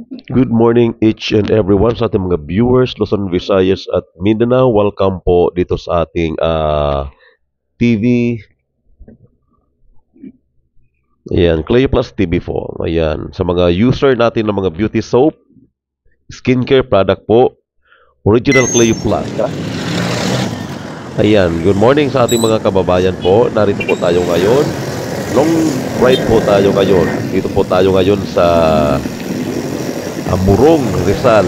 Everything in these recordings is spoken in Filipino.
Good morning each and everyone sa ating mga viewers, Luzon, Visayas at Mindanao. Welcome po dito sa ating TV. Ayan, Clay Plus TV po. Ayan, sa mga user natin ng mga beauty soap, skincare product po, Original Clay Plus. Ayan, good morning sa ating mga kababayan po. Narito po tayo ngayon. Long ride po tayo ngayon. Dito po tayo ngayon sa Murong, Rizal.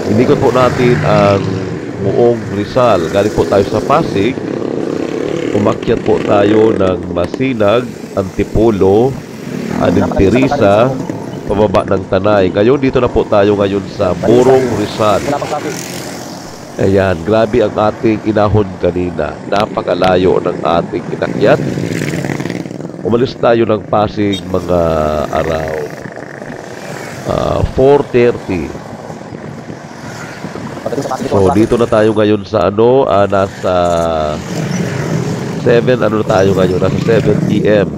Inikot po natin ang buong Rizal. Galing po tayo sa Pasig. Umakyat po tayo ng Masinag, Antipolo, Aning Teresa, pababa ng Tanay. Ngayon, dito na po tayo ngayon sa Murong, Rizal. Ayan, grabe ang ating inahon kanina. Napakalayo ng ating inakyat. Umalis tayo ng Pasig mga araw 4:30. So dito na tayo ngayon sa nasa 7 na tayo ngayon, nasa 7 PM.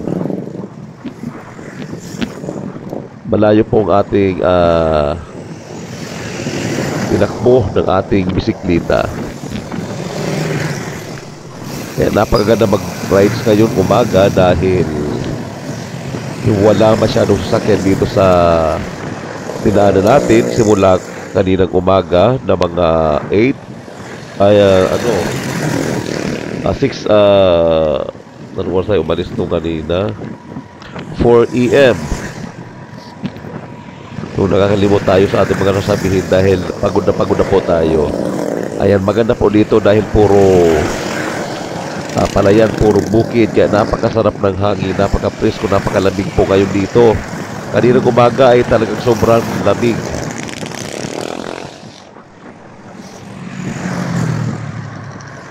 Malayo po ang ating tinakbo ng ating bisikleta. Kaya napakaganda mag-rides ngayon umaga dahil wala masyadong sasakyan dito sa dinaanan natin simula kaninang umaga na mga 8 ay 6 ano oras tayo umalis nung kanina 4 AM. So nakakalimot tayo sa ating mga nasabihin dahil pagod na po tayo. Ayan, maganda po dito dahil puro palayan, puro bukid, kaya napakasarap ng hangin, napaka-presko, napakalamig po ngayon dito. Kaninang umaga ay talagang sobrang lamig.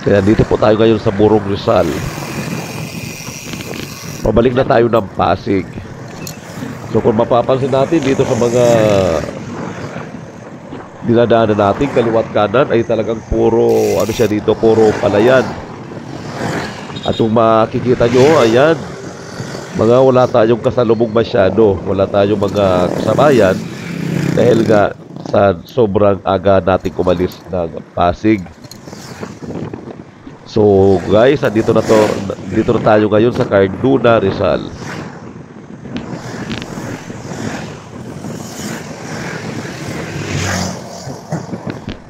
Kaya dito po tayo ngayon sa Murong Rizal. Pabalik na tayo ng Pasig. So kung mapapansin natin dito sa mga dinadaanan natin, kaliwat kanan ay talagang puro, siya dito, puro palayan. At kung makikita nyo, ayan, wala tayong kasalubong masyado. Wala tayong mga kasabayan dahil nga sa sobrang aga nating umalis ng Pasig. So guys, dito na tayo ngayon sa Carduna, Rizal.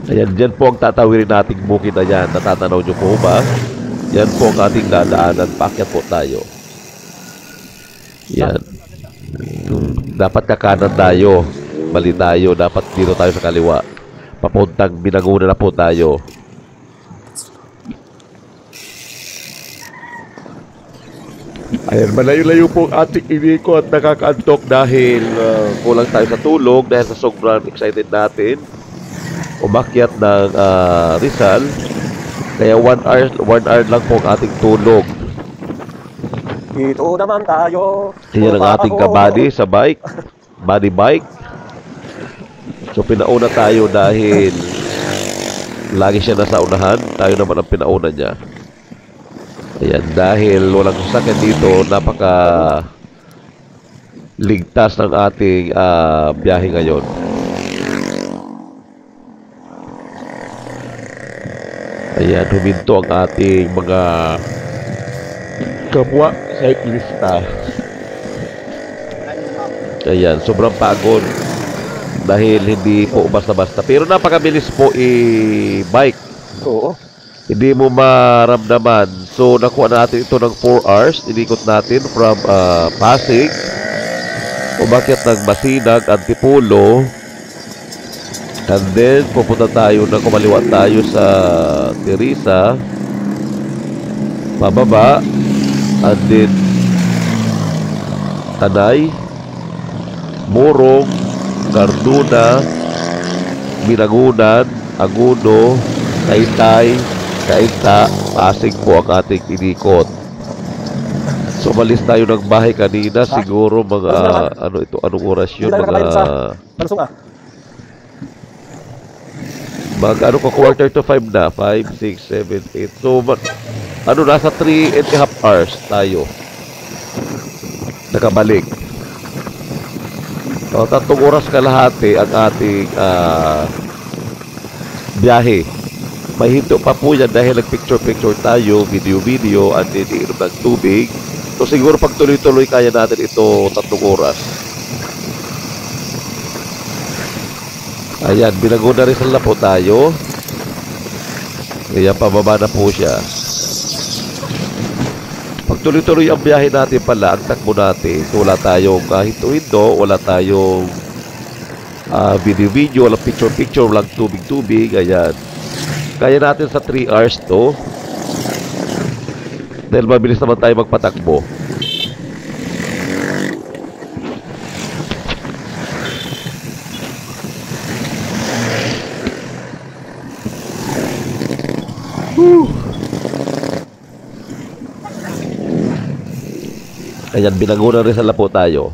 Ayan, dyan po ang tatawirin nating bukid na yan. Natatanaw nyo po ba? Yan po ang ating dadaanan. Paakyat po tayo. Yan. Dapat kakanan tayo. Mali tayo. Dapat dito tayo sa kaliwa. Papuntang Binanguna na po tayo. Ayan, malayo-layo po ang ating inikot at nakakaantok dahil kulang tayo sa tulog dahil sa sobrang excited natin. Umakyat ng Rizal. Kaya 1 hour lang po ang ating tulog. Dito naman tayo. Yan ang ating kabady sa bike. Body bike. So pinauna tayo dahil lagi siya nasa unahan. Tayo naman ang pinauna niya. Ayan, dahil walang sasakyan dito, napaka ligtas ng ating biyahe ngayon. Ayan, huminto ang ating mga kapwa cyclista. Ayan, sobrang pagod dahil hindi po basta-basta. Pero napakabilis po i-bike. Oo. Hindi mo maramdaman. So, nakuha natin ito ng 4 hours. Inikot natin from Pasig. Umakyat ng Masinag, Antipolo. And then, pupunta tayo na kumaliwa tayo sa Teresa. Pababa. And then, Tanay, Murong, Carduna, Binangunan, Aguno, Taytay, Kainta, Pasig po ang ating inikot. So, malis tayo ng bahay kanina. Siguro mga, anong oras yun? Quarter to 5 na. 5, 6, 7, 8. So, nasa 3.5 hours tayo nakabalik. O, 3 oras kalahati ang ating biyahe. May hinto pa po yan dahil nag-picture-picture tayo, video-video, at iniinom ng tubig. So siguro pag tuloy-tuloy kaya natin ito 3 oras. Ayan, Binaguna Rizal na po tayo. Kaya pababa na po siya. Pag tuloy-tuloy ang biyahe natin pala, ang takbo natin, wala tayong hinto-hinto, wala tayong video-video, walang picture-picture, walang tubig-tubig. Ayan. Kaya natin sa 3 hours to. Dahil mabilis naman tayo magpatakbo. Ayan, Binaguna Rizal na po tayo.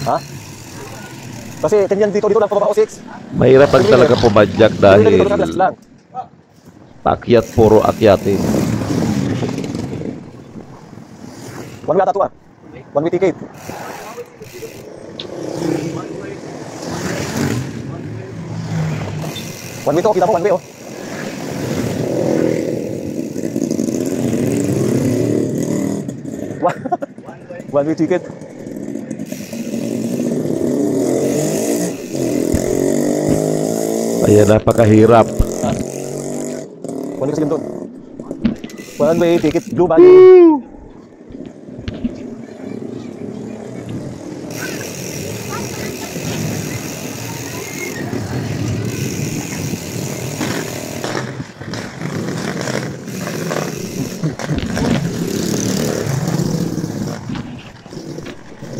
Ha? Kasi ganyan dito lang pababa o 6. Mahirap lang talaga pumadyak dahil paakyat, puro akyatin. 1 way ata to ah. 1 way ticket. One way to, kita mo, 1 way oh. One way ticket. Ayan, napakahirap. One way kasi yun doon. 1 way ticket, blue bag.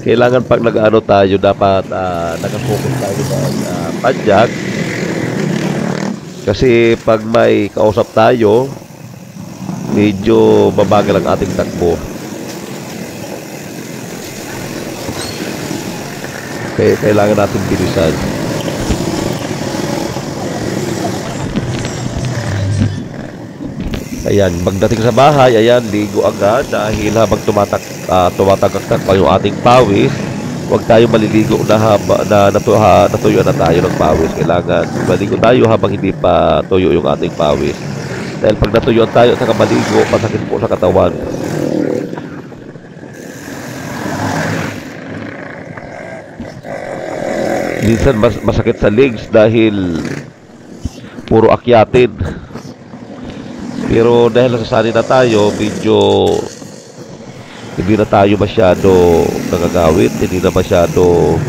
Kailangan pag nag-ano tayo, dapat nakafocus tayo sa padyak. Kasi pag may kausap tayo, medyo babagal ang ating takbo. Kaya kailangan natin bilisan. Ayan, pagdating sa bahay, ayan, ligo agad dahil habang tumatagaktak pa yung ating pawis, huwag tayo maliligo na natuyuan na tayo ng pawis. Kailangan maligo tayo habang hindi pa tuyo yung ating pawis. Dahil pag natuyuan tayo sa maligo, masakit po sa katawan. Minsan masakit sa legs dahil puro akyatin. Pero dahil nasasanay na tayo, medyo hindi na tayo masyado nagagawin, hindi na masyado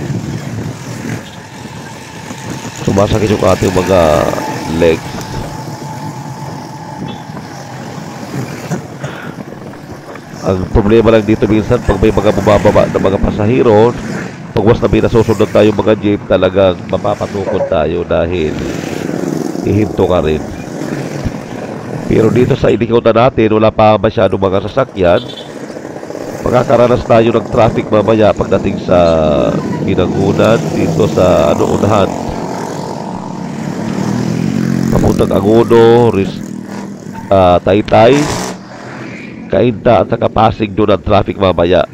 sumasakit yung ating mga legs. Ang problema lang dito minsan, pag may mga bumababa na mga pasahero, pag was na may nasusunod tayo mga jeep, talagang mapapatukod tayo dahil ihinto ka rin. Pero dito sa inikutan natin, wala pa masyadong mga sasakyan. Magkakaranas tayo ng traffic mamaya pagdating sa Binangunan, dito sa unahan. Papuntang Angono, Taytay, Cainta at saka Pasig, doon ang traffic mamaya.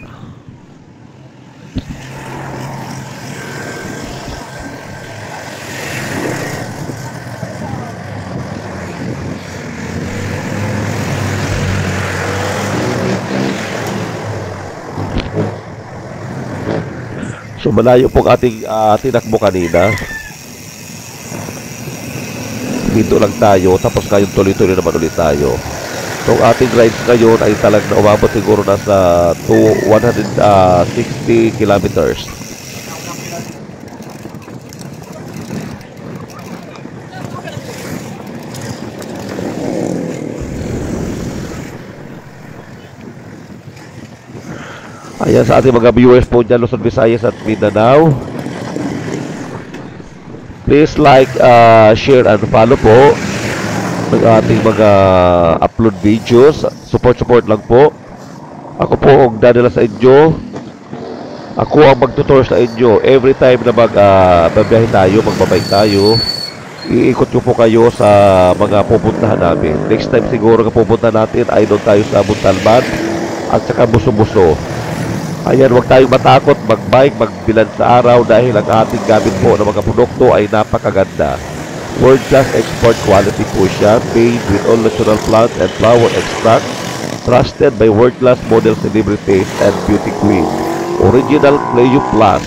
So malayo pong ating tinakbo kanina. Dito lang tayo, tapos ngayon tuloy-tuloy naman ulit tayo. So ang ating rides ngayon ay talagang na umabot siguro nasa 160 kilometers. Ayan sa ating mga viewers po dyan, Luzon, Visayas at Mindanao. Please like, share and follow po ng ating mga upload videos. Support lang po. Ako po ang dadala sa inyo. Ako ang magtutur sa inyo every time na magbabiyahe tayo, magbabike tayo. iikot ko po kayo sa mga pupuntahan namin. Next time siguro na pupunta natin ay doon tayo sa Montalban at saka Buso-Buso. Ayan, huwag tayong matakot mag-bike, magbilan sa araw dahil ang ating gamit po ng mga produkto ay napakaganda. World class export quality po siya, made with all natural plant and flower extract, trusted by world class model celebrities and beauty queens. Original Cleo Plus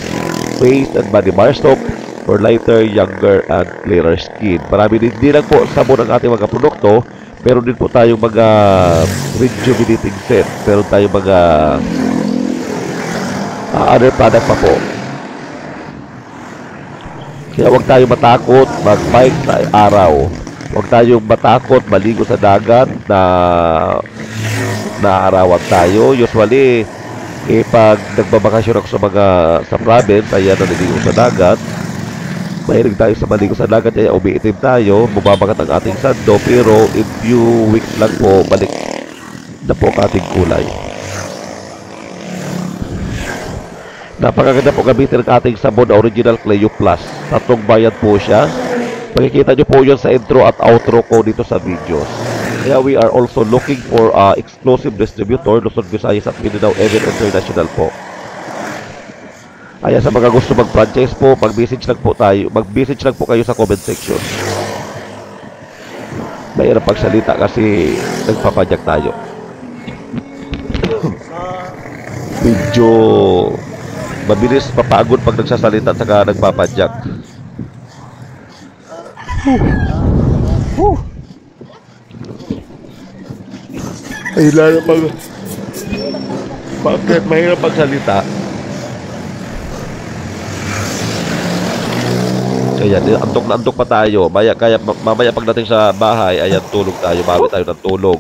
face and body bar soap for lighter, younger, and clearer skin. Marami din lang po sabon ang ating mga produkto. Meron din po tayong mga rejuvenating set. Meron tayong mga other product pa po. Kaya huwag tayong matakot mag-bike sa araw. Huwag tayong matakot maligo sa dagat na naarawan tayo. Usually, pag nagbabakasyon ako sa province, ayan, naliligo sa dagat. Mahilig tayo sa maligo sa dagat, kaya umiitim tayo, bumabagat ang ating sando, pero in few weeks lang po, balik na po ang ating kulay. Napakaganda po gamitin ang ating sabon na original Cleo Plus. 3 bayad po siya. Makikita nyo po yun sa intro at outro ko dito sa videos. Kaya we are also looking for exclusive distributor, Luzon, Visayas at Mindanao, even international po. Ayan, sa mga gusto mag-franchise po, mag-message lang po kayo sa comment section. Mayroon pagsalita kasi nagpapadyak tayo. Medyo mabilis mapagod pag nagsasalita at saka nagpapadyak. Ay, lalo pag bakit mahirap pagsalita. Ayan, antok na antok pa tayo. Mamaya pagdating sa bahay, ayan, tulog tayo. Bawi tayo ng tulog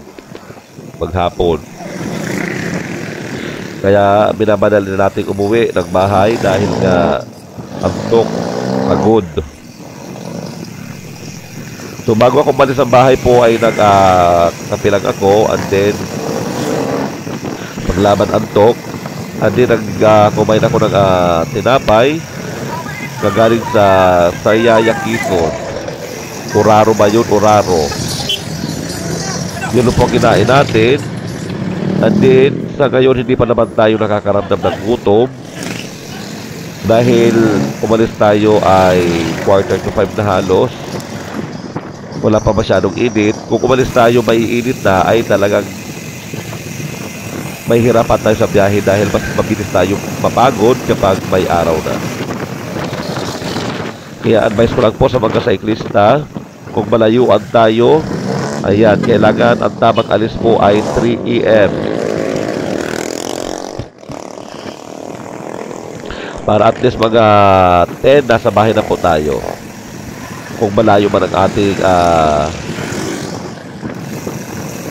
maghapon. Kaya binamadali na natin umuwi ng bahay dahil nga antok, pagod. So bago ako umalis sa bahay po ay nagkapilang ako, and then paglaban antok, and then kumain ako ng tinapay kagaling sa Sariaya, Quezon. Uraro ba yun? Uraro. Yun po kinain natin. And then, sa ngayon, hindi pa naman tayo nakakaramdam ng gutom. Dahil umalis tayo ay 4:45 na halos. Wala pa masyadong init. Kung umalis tayo, may init na, ay talagang may hirapan tayo sa biyahe dahil mas mabilis tayo mapagod kapag may araw na. Kaya advice ko lang po sa mga cyclista, kung malayuan tayo, ayan, kailangan ang tamang alis po ay 3 AM. Para at least mga 10 nasa bahay na po tayo. Kung malayo man ang ating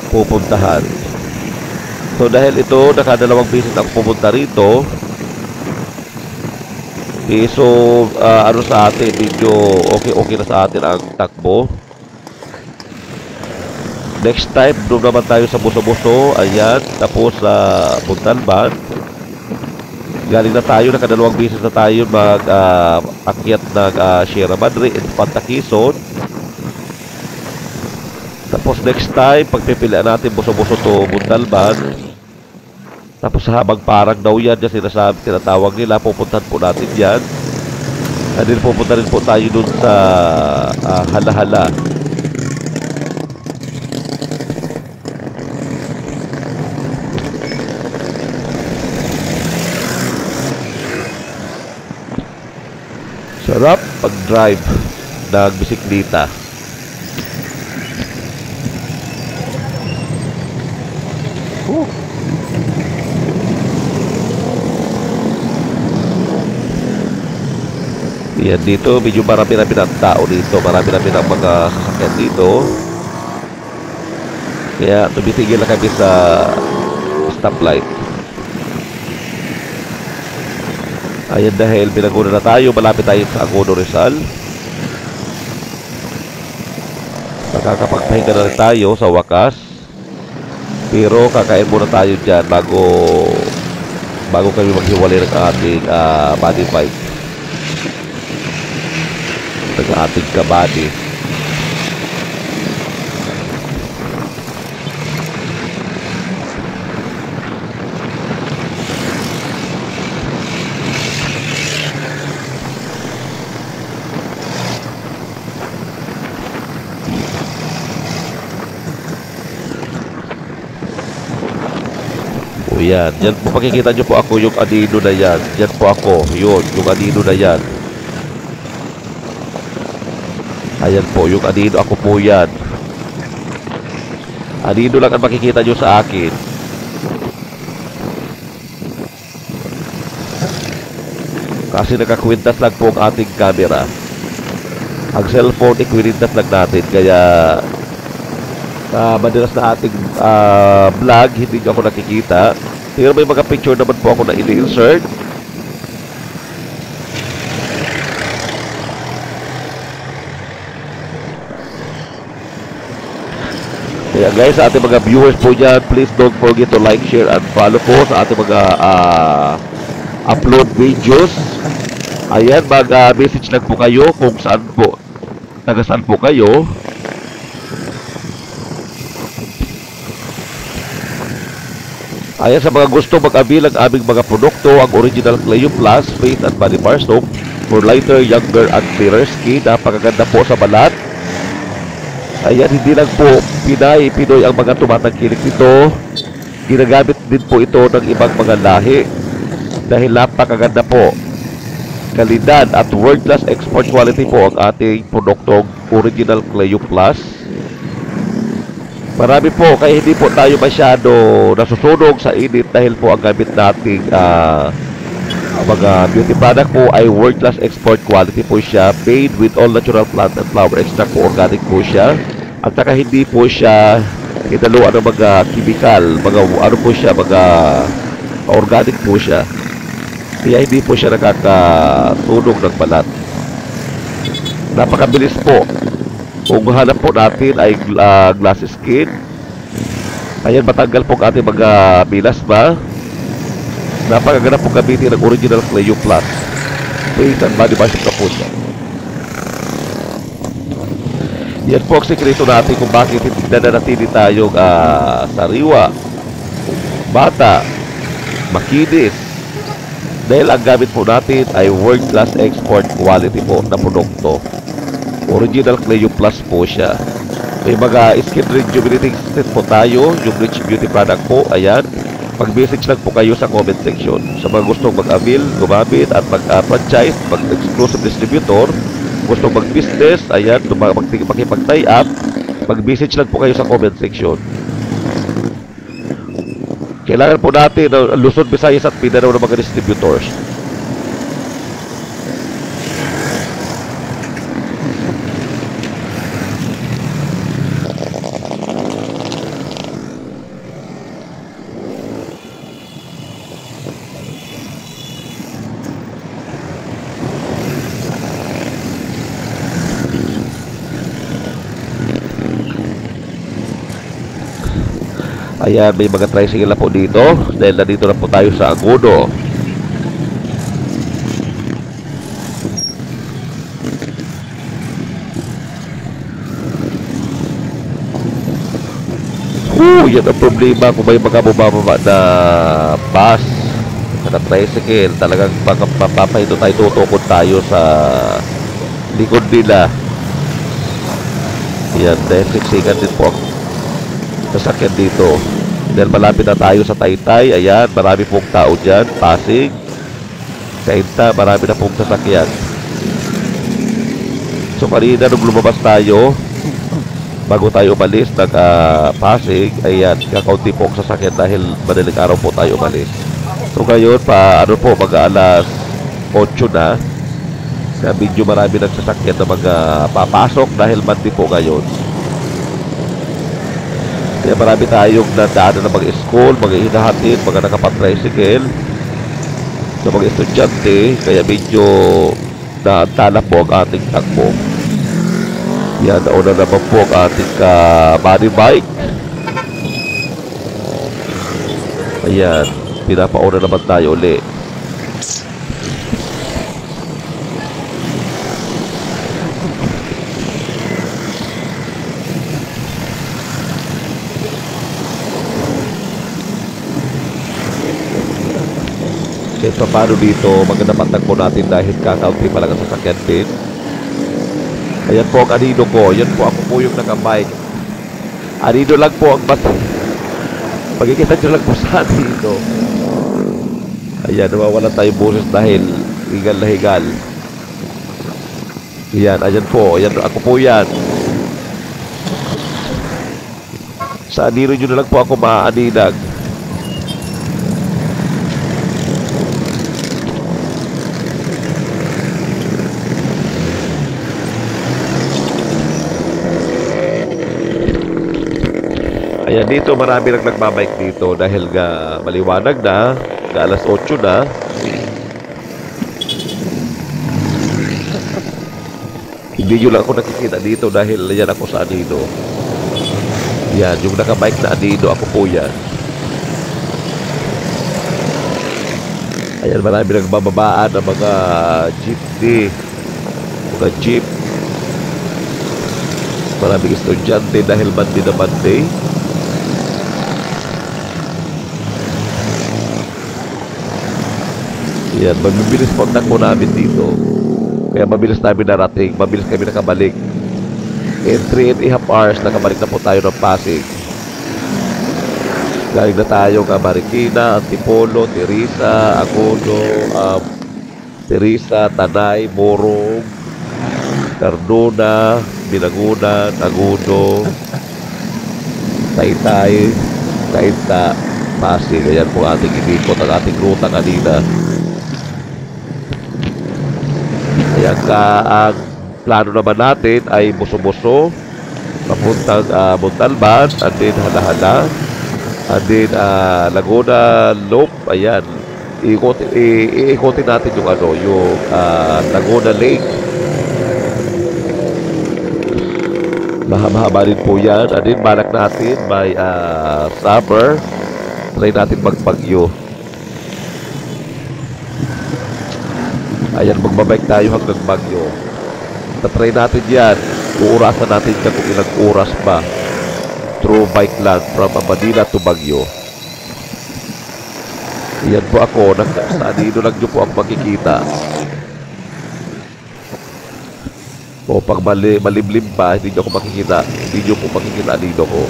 pupuntahan. So dahil ito, nakadalawang beses ako pupunta rito. So, ano sa atin, medyo okay na sa atin ang takbo. Next time, doon naman tayo sa Buso-Buso. Ayan, tapos sa Montalban. Galing na tayo, nakadalawang beses na tayo mag-akyat ng Sierra Madre, Infanta, Quezon. Tapos next time, pagpipilian natin Buso-Buso to Montalban. Tapos habang parang daw yan, tinatawag nila, pupuntahan po natin yan. And then pupunta rin po tayo dun sa Hala-Hala. Sarap pag-drive ng bisikleta. Yan, dito medyo marami-rami ng tao dito, marami-rami ng mga sasakyan dito. Kaya tumitigil na kami sa stoplight. Ayan, dahil pinaguna na tayo, malapit tayo sa Agono, Rizal. Makakapagpahinga na rin tayo sa wakas. Pero kakain muna tayo dyan bago kami maghiwalay ng ating body bike. Ng ating kabady. So yan, yan po makikita nyo po ako yung anino na yan. Yan po ako, yun, yung anino na yan. Ayan po, yung anino ako po yan. Anino lang ang makikita nyo sa akin. Kasi nakakwintas lang po ang ating camera. Ang cellphone, ikwintas lang natin. Kaya madalas na ating vlog, hindi nyo ako nakikita. Pero may mga picture naman po ako na ini-insert. Kaya guys, sa ating mga viewers po dyan, please don't forget to like, share, and follow po sa ating mga upload videos. Ayan, mag-message lang po kayo kung saan po, taga saan po kayo. Ayan, sa mga gusto mag-avail ang aming mga produkto, ang original Cleo Plus, Face and Body Bar Soap for lighter, younger, and clearer skin. Napakaganda po sa balat. Ayan, hindi lang po Pinoy ang mga tumatangkilik nito. Ginagamit din po ito ng ibang mga lahi. Dahil napakaganda po. Kalidad at world-class export quality po ang ating produktong original Cleo Plus. Marami po, kaya hindi po tayo masyado nasusunog sa init dahil po ang gamit nating mga beauty product po ay world-class export quality po siya, made with all natural plant and flower extract po, organic po siya. At saka hindi po siya hinaluan ng mga chemical, mga ano po siya, mga organic po siya. Kaya hindi po siya nakakasunog ng balat. Napakabilis po. Kung hanap po natin ay glass skin, ayan, matanggal po ang ating mga bilas ba. Napakaganda po gamitin ng original Cleo Plus. Face and body wash na po siya. Yan po ang sekreto natin kung bakit hindi nananatili tayong sariwa, bata, makinis. Dahil ang gamit po natin ay world class export quality po na produkto. Original Cleo Plus po siya. May mga skin rejuvenating set po tayo, yung rich beauty product po. Ayan, mag-message lang po kayo sa comment section. Sa mga gustong mag-avail, gumamit at mag-franchise, mag-exclusive distributor, gustong mag-business, ayan, makipag-tie up, mag-message lang po kayo sa comment section. Kailangan po natin Luzon, Visayas at Mindanao ng mga distributors. Ayan, may mga tricycle na po dito dahil nandito na po tayo sa Agudo. Yan ang problema kung may mga bumababa na bus, na tricycle. Talagang papapahito tayo, tutukod tayo sa likod nila. Yan, dahil siksikan din po ang sasakyan dito. Dahil malapit na tayo sa Taytay. Ayan, marami pong tao dyan. Pasig, Kainta, marami na pong sasakyan. So kanina nung lumabas tayo, bago tayo umalis ng Pasig, ayan, kakaunti po ang sasakyan dahil madaling araw po tayo umalis. So ngayon ano po, mag-alas 8 na. Kaya medyo marami ng sasakyan na mga papasok dahil Monday po ngayon. Kaya marami tayong nadaanan ng mga school, mga hinahatid, mga nakapatricycle, sa mga estudyante. Kaya medyo naantala po ang ating takbo. Yan, nauna naman po ang ating body bike. Ayan, pinapauna naman tayo ulit. Kahit pa paano dito, maganda patagpo natin dahil kakaunti pa lang ang sasakyan din. Ayan po ang anino ko. Ayan po, ako po yung naka-bike. Anino lang po ang mas. Magkikita nyo lang po sa anino. Ayan, nawawala tayo boses dahil higal na higal. Ayan, ayan po. Ayan, ako po yan. Sa anino nyo na lang po ako maaaninag. Ayan, dito marami nang nagbabike dito dahil nga maliwanag na, alas 8 na. Hindi nyo lang ako nakikita dito dahil yan ako sa anino. Yan, yung nakabike na anino, ako po yan. Ayan, marami nagbababaan ng mga jeepney, mga jeep. Maraming estudyante dahil Monday na Monday. Yan, mabibilis po ang takbo namin dito. Kaya mabilis namin narating, mabilis kami nakabalik. In 3.5 hours, nakabalik na po tayo ng Pasig. Galing na tayo ka Marikina, Antipolo, Teresa, Agono, Teresa, Tanay, Morong, Cardona, Binagunan, Aguno, Taytay, Cainta, Pasig. Ayan po ating inikot, ang ating ruta kanina. Ayan ka, ang plano naman natin ay Buso-Buso, papuntang Montalban, and then Hala-Hala, and then Laguna Loop. Ayan, iikotin natin yung yung Laguna Lake. Mahaba rin po yan. And then balak natin by summer, try natin magbagyo. Ayan, magbabike tayo hanggang Bagyo. Tatry natin yan. Uurasan natin yan kung ilang oras ba. Through bike lang from Manila to Bagyo. Ayan po ako. Sa anino lang nyo po ako makikita. O pag malimlim pa, hindi nyo ako makikita. Hindi nyo po makikita anino ko.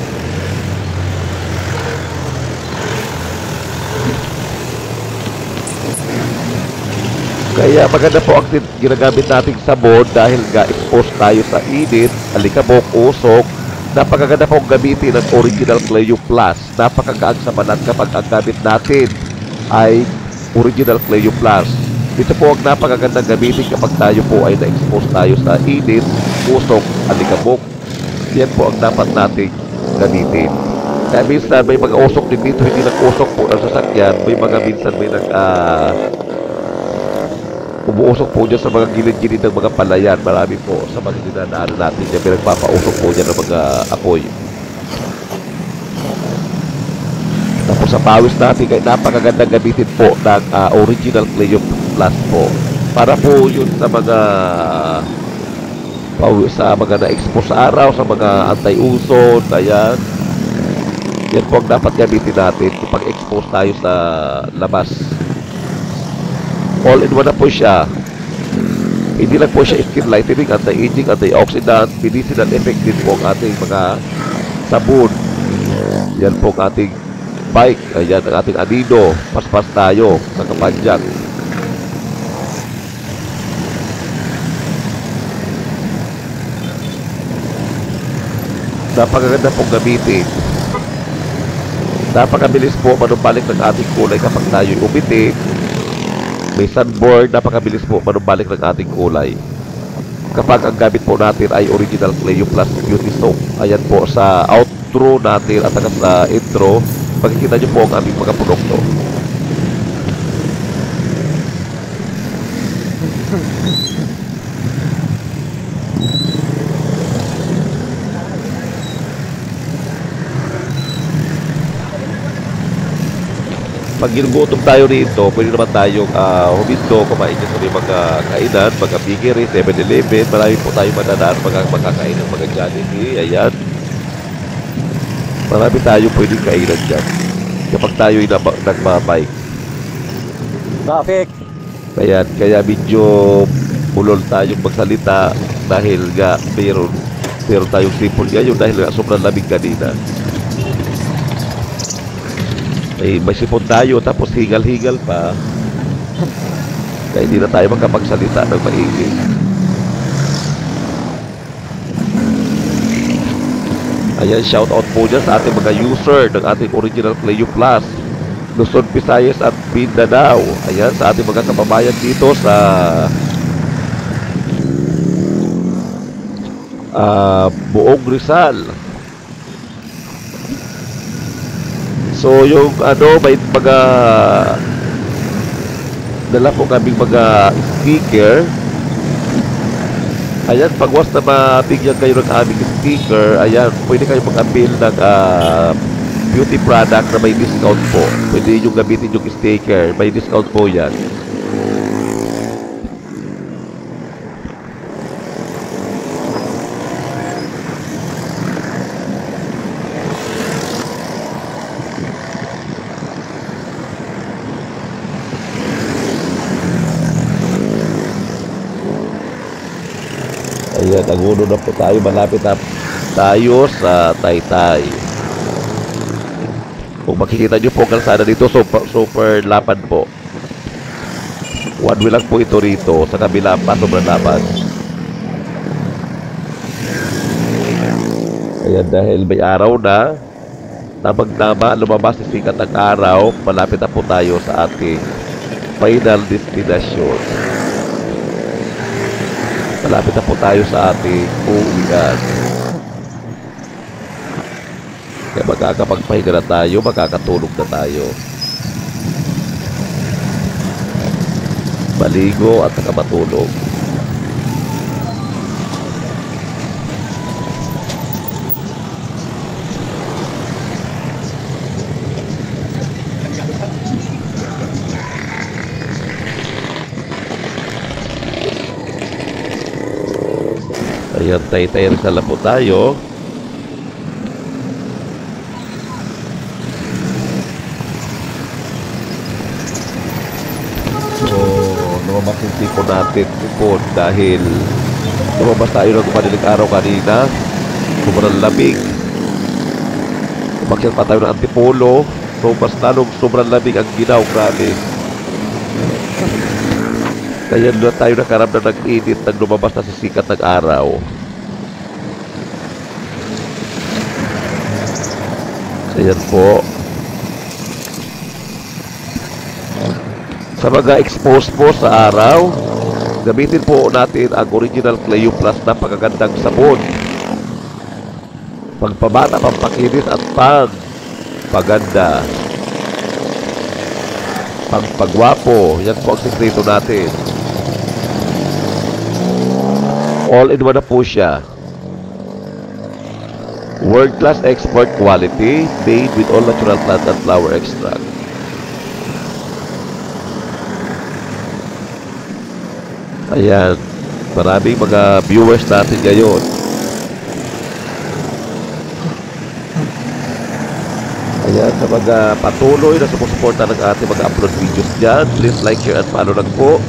Kaya maganda po ang ginagamit nating sabon dahil nga exposed tayo sa init, alikabok, usok. Napakaganda po ang gamitin ng original Cleo Plus. Napakagaang sa balat kapag ang gamit natin ay original Cleo Plus. Ito po ang napakagandang gamitin kapag tayo po ay na-expose tayo sa init, usok, alikabok. Yan po ang dapat nating gamitin. Kaya minsan may mga usok din dito, hindi nag-usok po ang sasakyan. May mga minsan may umuusok po dyan sa mga gilid-gilid ng mga palayan. Marami po sa mga dinadaanan natin dyan. May nagpapausok po dyan ng mga apoy. Tapos sa pawis natin, kaya napakagandang gamitin po ng original Cleo Plus po. Para po yun sa mga na-expose sa araw, sa mga anti-uson, ayan. Yan po ang dapat gamitin natin kapag expose tayo sa labas. All-in-one na po siya. Hindi lang po siya skin lightening, anti-aging, antioxidant, medicinal effect din po ang ating mga sabon. Yan po ang ating bike. Ayan ang ating anino. Paspas tayo sa kapanjang. Napakaganda pong gamitin. Napakabilis po manumbalik ng ating kulay kapag tayo umiti. May sunboard, napakabilis po manumbalik ng ating kulay. Kapag ang gamit po natin ay original Cleo Plus Beauty Soap. Ayan po sa outro natin at saka sa intro, makikita nyo po ang aming mga produkto. Pag ginugutom tayo rito, pwede naman tayong huminto, kumain dyan sa mga kainan, mga bigiri, 7-Eleven. Marami po tayong madadaan makakain ng mga Jollibee. Ayan. Marami tayo pwedeng kainan dyan kapag tayo nagbabike. Traffic. Kaya medyo ulol tayong magsalita dahil nga meron tayong simple ngayon dahil nga sobrang lamig kanina. May sipon tayo tapos higal-higal pa. Kaya hindi na tayo magkapagsalita ng maigi. Ayan, shout out po dyan sa ating mga user ng ating original Cleo Plus, Luzon, Visayas at Mindanao. Ayan, sa ating mga kababayan dito sa Buong Rizal. So yung may mga dala po kaming mga sticker. Ayan, pag once na mabigyan kayo ng aming sticker, ayan, pwede kayo mag-avail ng beauty product na may discount po. Pwede yung gamitin yung sticker, may discount po yan. Ayan, naguno na po tayo. Malapit na tayo sa Taytay. Kung makikita nyo po ang kalsada dito, super lapad po. One way lang po ito rito. Sa kabila pa, sobrang lapad. Ayan, dahil may araw na, tamang-tama, lumabas si sikat ng araw, malapit na po tayo sa ating final destination. Malapit na po tayo sa ating uuwian. Kaya magkakapagpahinga na tayo, magkakatulog na tayo. Maligo at nakamatulog. Ayan, Taytay Rizal na po tayo. So, lumabas yung tipo natin po dahil lumabas tayo ng madaling araw kanina. Sobrang lamig. Umakyat pa tayo ng Antipolo. So, mas lalong sobrang lamig ang ginaw. Grabe. Kaya doon tayo nakaramdam ng init nang lumabas na sa sikat ng araw. Ayan po. Sa mga exposed po sa araw, gamitin po natin ang original Cleo Plus na pagkagandang sabon. Pagpabata, pampakinis at pagpaganda. Pagpagwapo. Yan po ang sekreto natin. All in one na po siya. World class export quality, made with all natural plant and flower extract. Ayan, maraming mga viewers natin ngayon. Ayan, sa mga patuloy na sumusuporta ng ating mga upload videos dyan, please like, share, and follow lang po.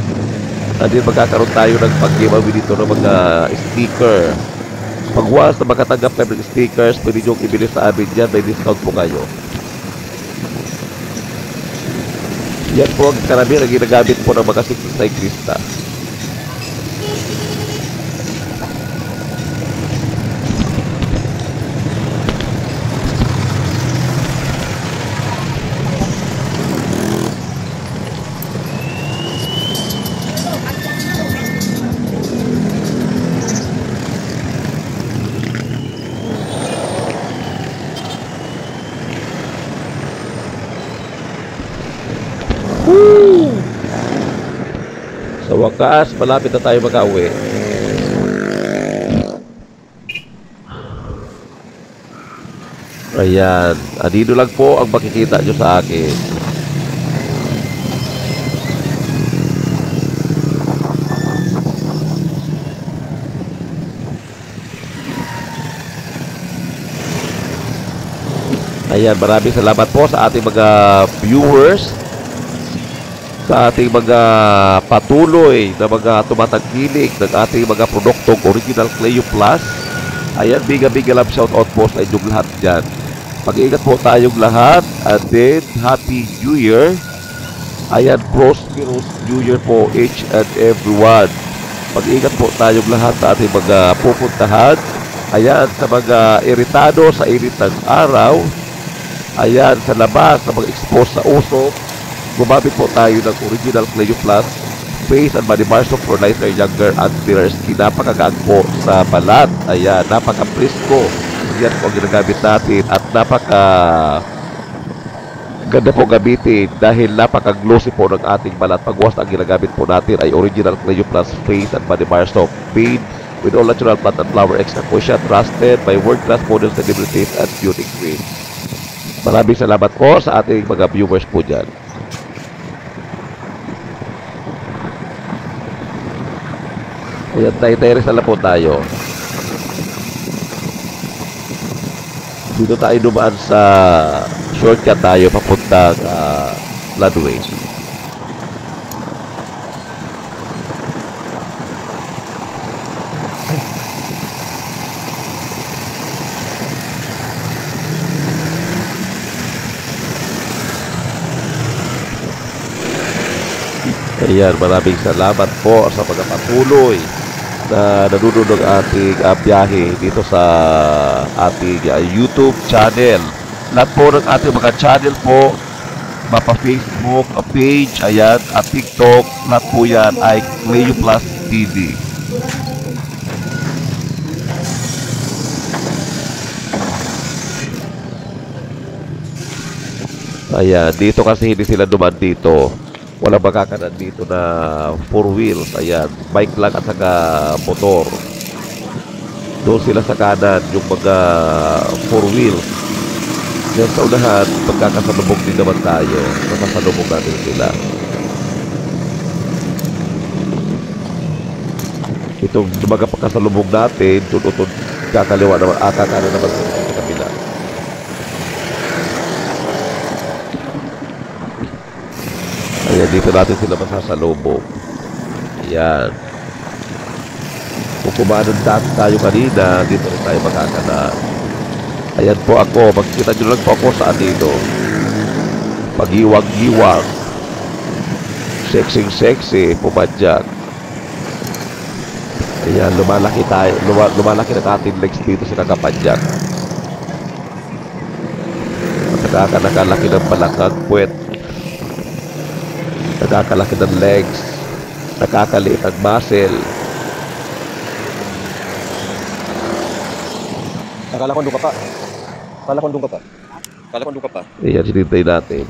At din magkakaroon tayo ng pag-giveaway dito ng mga sticker. Pag once na makatanggap kayo ng stickers, pwede nyo ibili sa amin dyan, may discount po kayo. Yan po ang karamihan na ginagamit po ng mga cyclista. Sa wakas, malapit na tayo mag-uwi. Ayan, dito lang po ang makikita nyo sa akin. Ayan, maraming salamat po sa ating mga viewers, sa ating mga patuloy na mga tumatangkilik ng ating mga produktong original Cleo Plus. Ayan, biga love shout out po sa inyong lahat dyan. Mag-iingat po tayong lahat, and then Happy New Year. Ayan, prosperous New Year po each and everyone. Mag-ingat po tayong lahat sa ating mga pupuntahan. Ayan, sa mga iritado sa init ng araw. Ayan, sa labas, sa mga exposed sa usok. Gumamit po tayo ng original Cleo Plus Face and Body Mask for lighter, younger, and clearer skin. Napakagaan po sa balat. Ayan, napaka-presko. Yan po ang ginagamit natin at ganda po gamitin dahil napaka-glossy po ng ating balat. Pag-wash ang ginagamit po natin ay original Cleo Plus Face and Body Bar Soap made with all natural plant and flower extract po siya, trusted by world-class models, celebrities, and beauty queens. Maraming salamat po sa ating mga viewers po dyan. Ayan, tayo-tayo na po tayo. Dito tayo dumaan sa shortcut tayo papuntang Landway. Ayan, maraming salamat po sa mga patuloy na nanonood ng ating biyahe dito sa ating YouTube channel. Lahat po ng ating mga channel po, mapa-Facebook page, ayan, at TikTok, lahat po yan ay Cleo Plus TV. Ayan, dito kasi hindi sila duman dito. Walang makakanan dito na 4 wheels. Ayan, bike lang at saka motor. Doon sila sa kanan, yung mga 4 wheels. Yan sa unahan, magkakasalubog din naman tayo. Nakasalubog natin sila. Itong mga pagkasalubog natin, tututod kakaliwa naman, kakanan naman sa kabila. Ayan, dito natin sila masasalubog. Ayan. Kung kumanan tayo kanina, dito rin tayo makakanan. Ayan po ako. Magkita nyo lang po ako sa dito. Pag-iwag-iwag. Sexy-sexy. Pumadyak. Ayan, lumalaki tayo. Lumalaki ng ating legs dito sa kakapadyak. At nakalaki ng balakang puwet. Nakakalaki ng legs, nakakaliit ang muscle. Akala ko doon ka pa. Akala ko doon ka pa. Akala ko doon ka pa. Ayan, sinintay natin.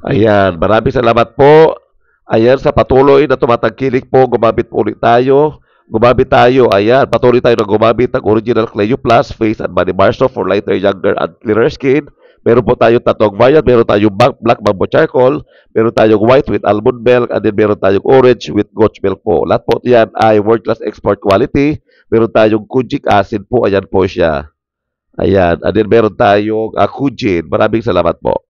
Ayan, maraming salamat po. Ayan, sa patuloy na tumatangkilik po, gumamit po ulit tayo. Gumamit tayo, ayan, patuloy tayo na gumamit ng original Cleo Plus Face and Body Bar Soap for lighter, younger, and clearer skin. Meron po tayong tattoo variant, meron tayong black bamboo charcoal, meron tayong white with almond milk, and then meron tayong orange with goat milk po. Lahat po yan ay world-class export quality. Meron tayong kojic acid po, ayan po siya. Ayan, and then meron tayong Kujin. Maraming salamat po.